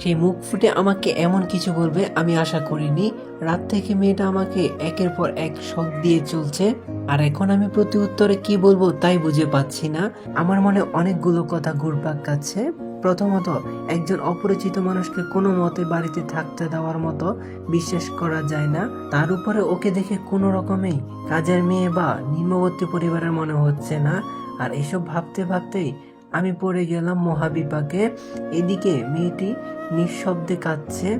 সে মুখ ফুটে আমাকে এমন কিছু বলবে আমি আশা করিনি। রাত থেকে মেয়েটা আমাকে একের পর এক শক দিয়ে চলছে, আর এখন আমি প্রতি উত্তরে কি বলবো তাই বুঝে পাচ্ছি না। আমার মনে অনেকগুলো কথা ঘুরপাক খাচ্ছে। প্রথমত, একজন অপরিচিত মানুষকে কোনো মতে বাড়িতে থাকতে দেওয়ার মতো বিশ্বাস করা যায় না। তার উপরে ওকে দেখে কোনো রকমেই কাজের মেয়ে বা নিম্নবর্তী পরিবারের মনে হচ্ছে না। আর এসব ভাবতে ভাবতেই আমি পড়ে গেলাম মহাবিপাকে। এদিকে মেয়েটি নিঃশব্দে কাঁদছে,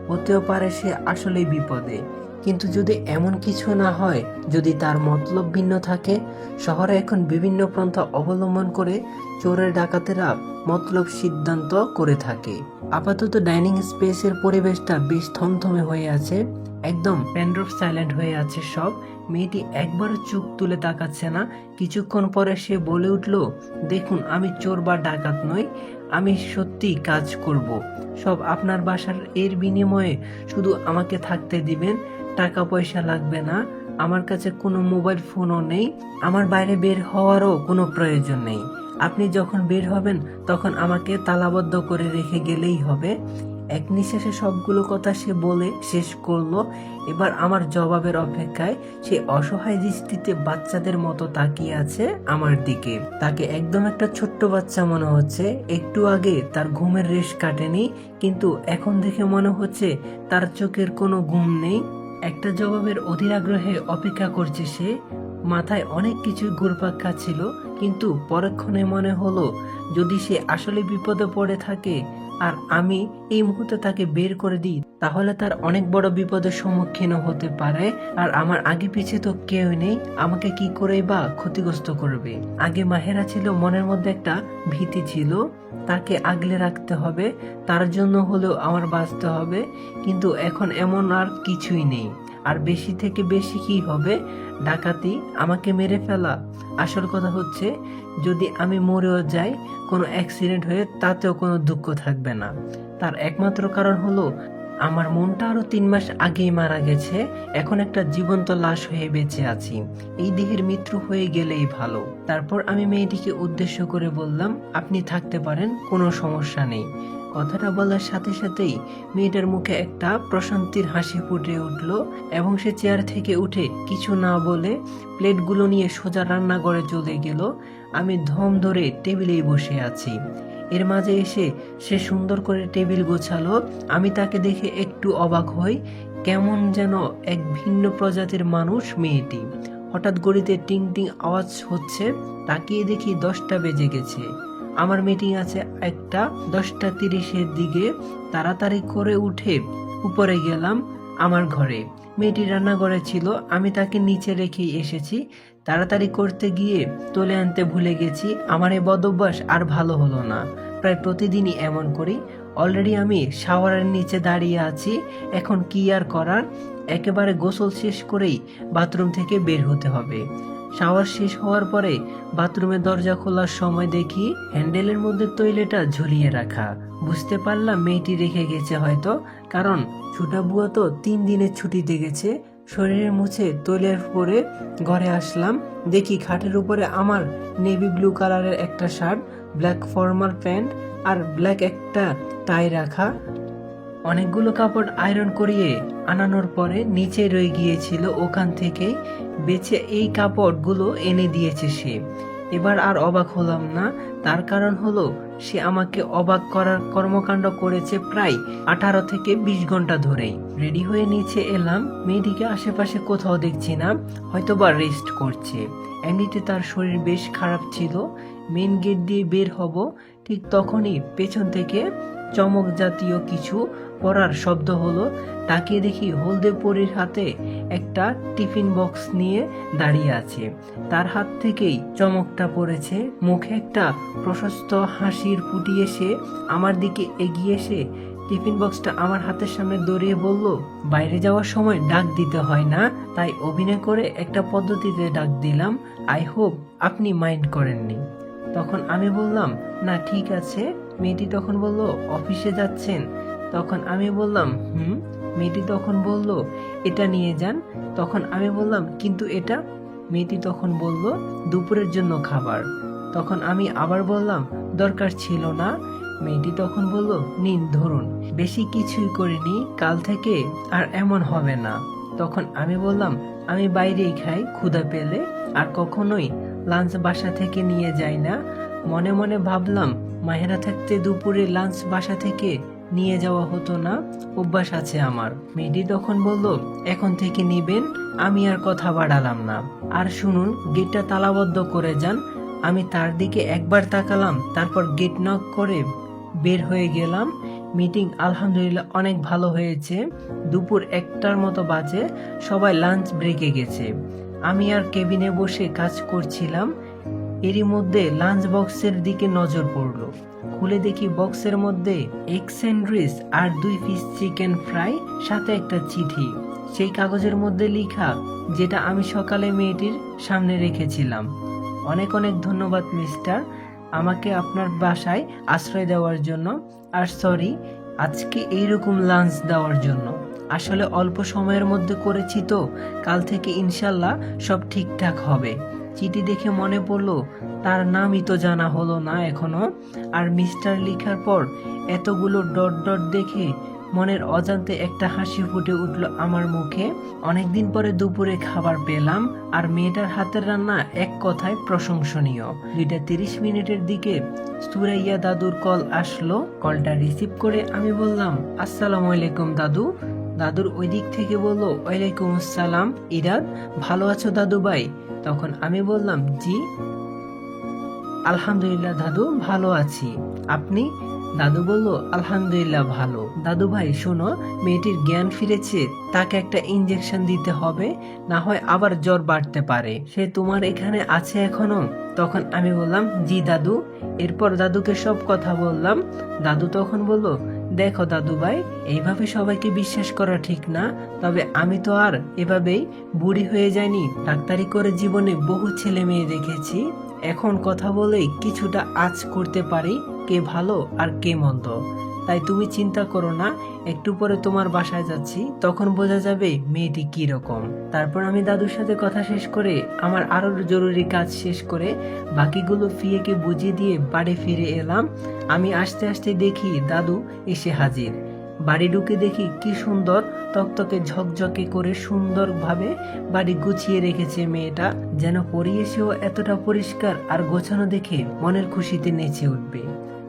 হতেও পারে সে আসলেই বিপদে। কিন্তু যদি এমন কিছু না হয়, যদি তার মতলব ভিন্ন থাকে। শহরে এখন বিভিন্ন পন্থা অবলম্বন করে চোরের ডাকাতেরা মতলব সিদ্ধান্ত করে থাকে। আপাতত ডাইনিং স্পেসের পরিবেশটা বেশ থমথমে হয়ে আছে, একদম প্যান্ড্রফ সাইলেন্ট হয়ে আছে সব। মেয়েটি একবারও চোখ তুলে তাকাচ্ছে না। কিছুক্ষণ পরে সে বলে উঠল, দেখুন, আমি চোর বা ডাকাত নই, আমি সত্যি কাজ করব। সব আপনার বাসার এর বিনিময়ে শুধু আমাকে থাকতে দিবেন, টাকা পয়সা লাগবে না। আমার কাছে কোনো মোবাইল ফোনও নেই, আমার বাইরে বের হওয়ারও কোনো প্রয়োজন নেই। আপনি যখন বের হবেন তখন আমাকে তালাবদ্ধ করে রেখে গেলেই হবে। এক নিঃশ্বাসে সবগুলো কথা সে বলে শেষ করলো। এবার আমার জবাবের অপেক্ষায়। সে অসহায় দৃষ্টিতে বাচ্চাদের মতো তাকিয়ে আছে আমার দিকে। তাকে একদম একটা ছোট্ট বাচ্চা মনে হচ্ছে। একটু আগে তার ঘুমের রেশ কাটেনি, কিন্তু এখন দেখে মনে হচ্ছে তার চোখের কোনো ঘুম নেই। একটা জবাবের অধীর আগ্রহে অপেক্ষা করছে সে। মাথায় অনেক কিছু ঘুরপাক খাচ্ছিল, কিন্তু পরক্ষণে মনে হলো যদি সে আসলে বিপদে পড়ে থাকে আর আমি এই মুহূর্তে তাকে বের করে দিই, তাহলে তার অনেক বড় বিপদের সম্মুখীন হতে পারে। আর আমার আগে পিছে তো কেউ নেই, আমাকে কি করেই বা ক্ষতিগ্রস্ত করবে। আগে মাহেরা ছিল, মনের মধ্যে একটা ভীতি ছিল, তাকে আগলে রাখতে হবে, তার জন্য হলেও আমার বাঁচতে হবে। কিন্তু এখন এমন আর কিছুই নেই। আর বেশি থেকে বেশি কি হবে? ডাকাতি, আমাকে মেরে ফেলা। আসল কথা হচ্ছে, যদি আমি মরেও যাই কোনো অ্যাক্সিডেন্ট হয়ে, তাতেও কোনো দুঃখ থাকবে না। তার একমাত্র কারণ হলো আমার মনটা আরো 3 মাস আগেই মারা গেছে, এখন একটা জীবন্ত লাশ হয়ে বেঁচে আছি। এই দেহের মৃত্যু হয়ে গেলেই ভালো। তারপর আমি মেয়েটিকে উদ্দেশ্য করে বললাম, আপনি থাকতে পারেন, কোনো সমস্যা নেই। কথাটা বলার সাথে সাথেই মেয়েটার মুখে একটা প্রশান্তির হাসি ফুটে উঠল, এবং সে চেয়ার থেকে উঠে কিছু না বলে প্লেটগুলো নিয়ে সোজা রান্নাঘরে চলে গেল। আমি ধম ধরে টেবিলেই বসে আছি। এর মাঝে এসে সে সুন্দর করে টেবিল গোছালো। আমি তাকে দেখে একটু অবাক হই, কেমন যেন এক ভিন্ন প্রজাতির মানুষ মেয়েটি। হঠাৎ ঘড়িতে টিং টিং আওয়াজ হচ্ছে, তাকিয়ে দেখি 10টা বেজে গেছে। আমার মিটিং আছে একটা 10টা 30-এর দিকে। তাড়াতাড়ি করে উঠে উপরে গেলাম আমার ঘরে। মেয়েটি রান্নাঘরে ছিল, আমি তাকে নিচে রেখেই এসেছি। তাড়াতাড়ি করতে গিয়ে তুলে আনতে ভুলে গেছি। আমার এই বদ অভ্যাস আর ভালো হলো না, প্রায় প্রতিদিনই এমন করি। অলরেডি আমি শাওয়ারের নিচে দাঁড়িয়ে আছি, এখন কি আর করার। একেবারে গোসল শেষ করেই বাথরুম থেকে বের হতে হবে। শাওয়ার শেষ হওয়ার পরে বাথরুমের দরজা খোলার সময় দেখি হ্যান্ডেলের মধ্যে তৈলেটা ঝুলিয়ে রাখা। বুঝতে পারলাম মেয়েটি রেখে গেছে হয়তো, কারণ ছোটা বুয়া তো 3 দিনের ছুটিতে গেছে। শরীরে মুছে তৈলের পরে ঘরে আসলাম, দেখি খাটের উপরে আমার নেভি ব্লু কালারের একটা শার্ট, ব্ল্যাক ফর্মাল প্যান্ট আর ব্ল্যাক একটা টাই রাখা। অনেকগুলো কাপড় আয়রন করিয়ে আনানোর পরে নিচে রয়ে গিয়েছিল, ওখান থেকেই বেছে এই কাপড়গুলো এনে দিয়েছে সে। এবার আর অবাক হলাম না, তার কারণ হলো সে আমাকে অবাক করার কর্মকাণ্ড করেছে প্রায় 18 থেকে 20 ঘন্টা ধরেই। রেডি হয়ে নিচে এলাম, মেয়েটিকে আশেপাশে কোথাও দেখছি না, হয়তোবা রেস্ট করছে। এমনিতে তার শরীর বেশ খারাপ ছিল। মেন গেট দিয়ে বের হব, ঠিক তখনই পেছন থেকে চমক জাতীয় কিছু পড়ার শব্দ হলো। তাকিয়ে দেখি হলদে পরীর হাতে একটা টিফিন বক্স নিয়ে দাঁড়িয়ে আছে। তার হাত থেকেই চমকটা পড়েছে। মুখে একটা প্রশস্ত হাসির ফুটিয়ে সে আমার দিকে এগিয়ে এসে টিফিন বক্সটা আমার হাতের সামনে ধরিয়ে বলল, বাইরে যাওয়ার সময় ডাক দিতে হয় না, তাই অভিনয় করে একটা পদ্ধতিতে ডাক দিলাম। আই হোপ আপনি মাইন্ড করেননি। তখন আমি বললাম, না ঠিক আছে। মেয়েটি তখন বলল, অফিসে যাচ্ছেন? তখন আমি বললাম, হুম। মেয়েটি তখন বলল, এটা নিয়ে যান। তখন আমি বললাম, কিন্তু এটা? মেয়েটি তখন বলল, দুপুরের জন্য খাবার। তখন আমি আবার বললাম, দরকার ছিল না। মেয়েটি তখন বলল, নিন ধরুন। বেশি কিছুই করিনি, কাল থেকে আর এমন হবে না। তখন আমি বললাম, আমি বাইরেই খাই ক্ষুধা পেলে, আর কখনোই লাঞ্চ বাসা থেকে নিয়ে যাই না। মনে মনে ভাবলাম, মাহেরা থাকতে দুপুরে লাঞ্চ বাসা থেকে নিয়ে যাওয়া হতো না, অভ্যাস আছে আমার। মেয়েটি তখন বলল, এখন থেকে নিবেন। আমি আর কথা বাড়ালাম না। আর শুনুন, গেটটা তালাবদ্ধ করে যান। আমি তার দিকে একবার তাকালাম, তারপর গেট নক করে বের হয়ে গেলাম। মিটিং আলহামদুলিল্লাহ অনেক ভালো হয়েছে। দুপুর 1টার মতো বাজে, সবাই লাঞ্চ ব্রেকে গেছে। আমি আর কেবিনে বসে কাজ করছিলাম। এরই মধ্যে লাঞ্চ বক্সের দিকে নজর পড়ল। খুলে দেখি বক্সের মধ্যে এগ স্যান্ডউইচ আর 2 পিস চিকেন ফ্রাই, সাথে একটা চিঠি। সেই কাগজের মধ্যে লেখা, যেটা আমি সকালে মেয়েটির সামনে রেখেছিলাম। অনেক অনেক ধন্যবাদ মিস্টার, আমাকে আপনার বাসায় আশ্রয় দেওয়ার জন্য। আর সরি আজকে এইরকম লাঞ্চ দেওয়ার জন্য। আসলে অল্প সময়ের মধ্যে করেছি তো, কাল থেকে ইনশাল্লাহ সব ঠিকঠাক হবে। চিঠি দেখে মনে পড়লো তার নামই তো জানা হলো না এখনো। আর মিস্টার লেখার পর এতগুলো ডট ডট দেখে মনের অজান্তে একটা হাসি ফুটে উঠল আমার মুখে। অনেকদিন পরে দুপুরে খাবার পেলাম, আর মেয়েটার হাতের রান্না এক কথায় প্রশংসনীয়। 2:30 দিকে সুরাইয়া দাদুর কল আসলো। কলটা রিসিভ করে আমি বললাম, আসসালামু আলাইকুম দাদু। দাদুর ওই দিক থেকে বলল, ওয়ালাইকুম আসসালাম ইরাদ, ভালো আছো দাদু ভাই? তখন আমি বললাম, জি আলহামদুলিল্লাহ দাদু, ভালো আছি। আপনি? দাদু বলল, আলহামদুলিল্লাহ ভালো। দাদু ভাই শোনো, মেয়েটির জ্ঞান ফিরেছে, তাকে একটা ইঞ্জেকশন দিতে হবে, না হয় আবার জ্বর বাড়তে পারে। সে তোমার এখানে আছে এখনো? তখন আমি বললাম, জি দাদু। এরপর দাদুকে সব কথা বললাম। দাদু তখন বলল, দেখো দাদু ভাই, এইভাবে সবাইকে বিশ্বাস করা ঠিক না, তবে আমি তো আর এভাবেই বুড়ি হয়ে যাইনি। ডাক্তারি করে জীবনে বহু ছেলে মেয়ে দেখেছি। এখন কথা বলেই কিছুটা আঁচ করতে পারি কে ভালো আর কে মন্দ। তাই তুমি চিন্তা করো না, একটু পরে তোমার বাসায় যাচ্ছি, তখন বোঝা যাবে মেয়েটি কি রকম। তারপর আমি দাদুর সাথে কথা শেষ করে, আমার আরো জরুরি কাজ শেষ করে, বাকিগুলো ফিয়েকে বুঝিয়ে দিয়ে বাড়ি ফিরে এলাম। আমি আস্তে আস্তে দেখি দাদু এসে হাজির। বাড়ি ঢুকে দেখি কি সুন্দর তকতকে ঝকঝকে করে সুন্দরভাবে বাড়ি গুছিয়ে রেখেছে মেয়েটা। যেন পরিবেশেও এতটা পরিষ্কার আর গোছানো দেখে মনের খুশিতে নেচে উঠবে।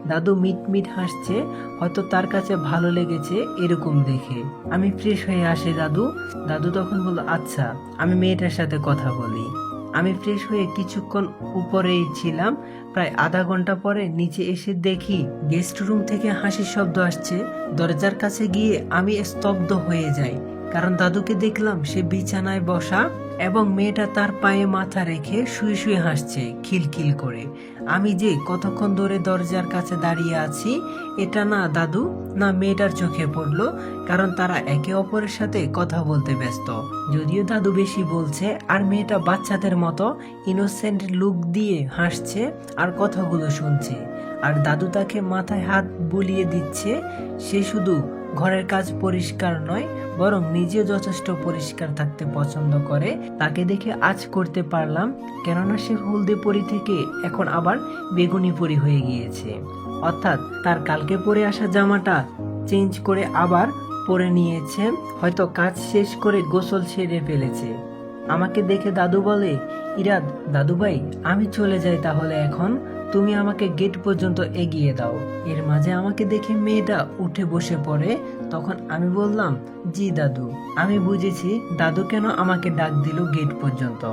দাদু মিট মিট হাসছে, হয়তো তার কাছে ভালো লেগেছে এরকম দেখে। আমি ফ্রেশ হয়ে আসি দাদু। দাদু তখন বলল, আচ্ছা আমি মেয়েটার সাথে কথা বলি। আমি ফ্রেশ হয়ে কিছুক্ষণ উপরেই ছিলাম। প্রায় আধা ঘন্টা পরে নিচে এসে দেখি গেস্ট রুম থেকে হাসির শব্দ আসছে। দরজার কাছে গিয়ে আমি স্তব্ধ হয়ে যাই, কারণ দাদুকে দেখলাম সে বিছানায় বসা এবং মেয়েটা তার পায়ে মাথা রেখে শুয়ে শুয়ে হাসছে খিলখিল করে। আমি যে কতক্ষণ ধরে দরজার কাছে দাঁড়িয়ে আছি, এটা না দাদু না মেয়েটার চোখে পড়লো, কারণ তারা একে অপরের সাথে কথা বলতে ব্যস্ত। যদিও দাদু বেশি বলছে, আর মেয়েটা বাচ্চাদের মতো ইনোসেন্ট লুক দিয়ে হাসছে আর কথাগুলো শুনছে। আর দাদু তাকে মাথায় হাত বুলিয়ে দিচ্ছে। সে শুধু ঘরের কাজ পরিষ্কার নয়, বরং নিজেও যথেষ্ট পরিষ্কার থাকতে পছন্দ করে। তাকে দেখে আজ করতে পারলাম, কেননা সে হলদে পরি থেকে এখন আবার বেগুনি পরি হয়ে গিয়েছে। অর্থাৎ তার কালকে পরে আসা জামাটা চেঞ্জ করে আবার পরে নিয়েছে, হয়তো কাজ শেষ করে গোসল সেরে ফেলেছে। আমাকে দেখে দাদু বলে, ইরাদ দাদু ভাই, আমি চলে যাই তাহলে এখন, তুমি আমাকে গেট পর্যন্ত এগিয়ে দাও। এর মাঝে আমাকে দেখে মেয়েটা উঠে বসে পড়ে। তখন আমি বললাম, জি দাদু। আমি বুঝেছি দাদু কেন আমাকে ডাক দিল গেট পর্যন্ত।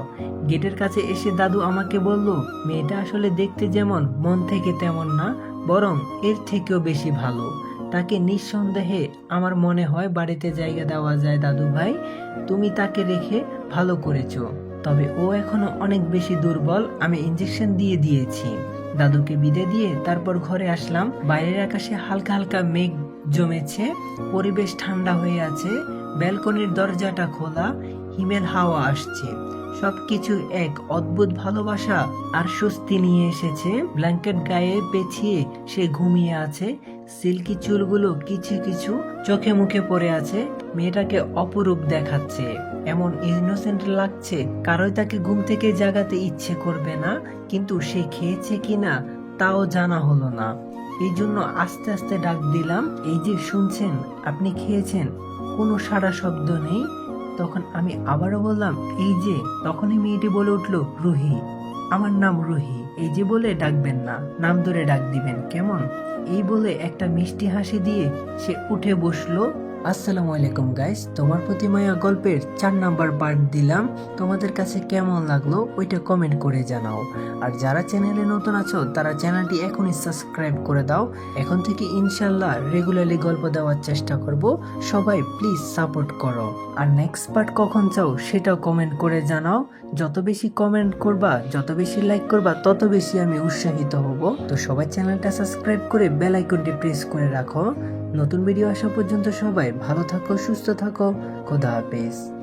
গেটের কাছে এসে দাদু আমাকে বলল, মেয়েটা আসলে দেখতে যেমন, মন থেকে তেমন না, বরং এর থেকেও বেশি ভালো। তাকে নিঃসন্দেহে আমার মনে হয় বাড়িতে জায়গা দেওয়া যায় দাদু ভাই। তুমি তাকে রেখে ভালো করেছো, তবে ও এখনো অনেক বেশি দুর্বল। আমি ইঞ্জেকশন দিয়ে দিয়েছি। দাদুকে বিদায় দিয়ে তারপর ঘরে আসলাম। বাইরের আকাশে হালকা হালকা মেঘ জমেছে, পরিবেশ ঠান্ডা হয়ে আছে। ব্যালকনির দরজাটা খোলা, হিমেল হাওয়া আসছে। সবকিছু এক অদ্ভুত ভালোবাসা আর স্বস্তি নিয়ে এসেছে। ব্ল্যাঙ্কেট গায়ে পেঁচিয়ে সে ঘুমিয়ে আছে। সিল্কি চুলগুলো কিছু কিছু চোখে মুখে পড়ে আছে। মেয়েটাকে অপরূপ দেখাচ্ছে, এমন ইনোসেন্ট লাগছে, কারোই তাকে ঘুম থেকে জাগাতে ইচ্ছে করবে না। কিন্তু সে খেয়েছে কিনা তাও জানা হলো না। এই জন্য আস্তে আস্তে ডাক দিলাম, এই যে শুনছেন, আপনি খেয়েছেন। কোনো সাড়া শব্দ নেই। তখন আমি আবারও বললাম, এই যে। তখনই মেয়েটি বলে উঠলো, রুহি। আমার নাম রুহি, এই যে বলে ডাকবেন না, নাম ধরে ডাক দিবেন, কেমন? এই বলে একটা মিষ্টি হাসি দিয়ে সে উঠে বসলো। আসসালামু আলাইকুম গাইস, তোমার প্রতি মায়া গল্পের 4 নাম্বার পার্ট দিলাম। তোমাদের কাছে কেমন লাগলো ওইটা কমেন্ট করে জানাও। আর যারা চ্যানেলে নতুন আছো তারা চ্যানেলটি এখনই সাবস্ক্রাইব করে দাও। এখন থেকে ইনশাল্লাহ রেগুলারলি গল্প দেওয়ার চেষ্টা করব। সবাই প্লিজ সাপোর্ট করো। আর নেক্সট পার্ট কখন চাও সেটাও কমেন্ট করে জানাও। যত বেশি কমেন্ট করবা, যত বেশি লাইক করবা, তত বেশি আমি উৎসাহিত হব। তো সবাই চ্যানেলটা সাবস্ক্রাইব করে বেল আইকনটি প্রেস করে রাখো। নতুন ভিডিও আসা পর্যন্ত সবাই ভালো থাকো, সুস্থ থাকো। খোদা হাফেজ।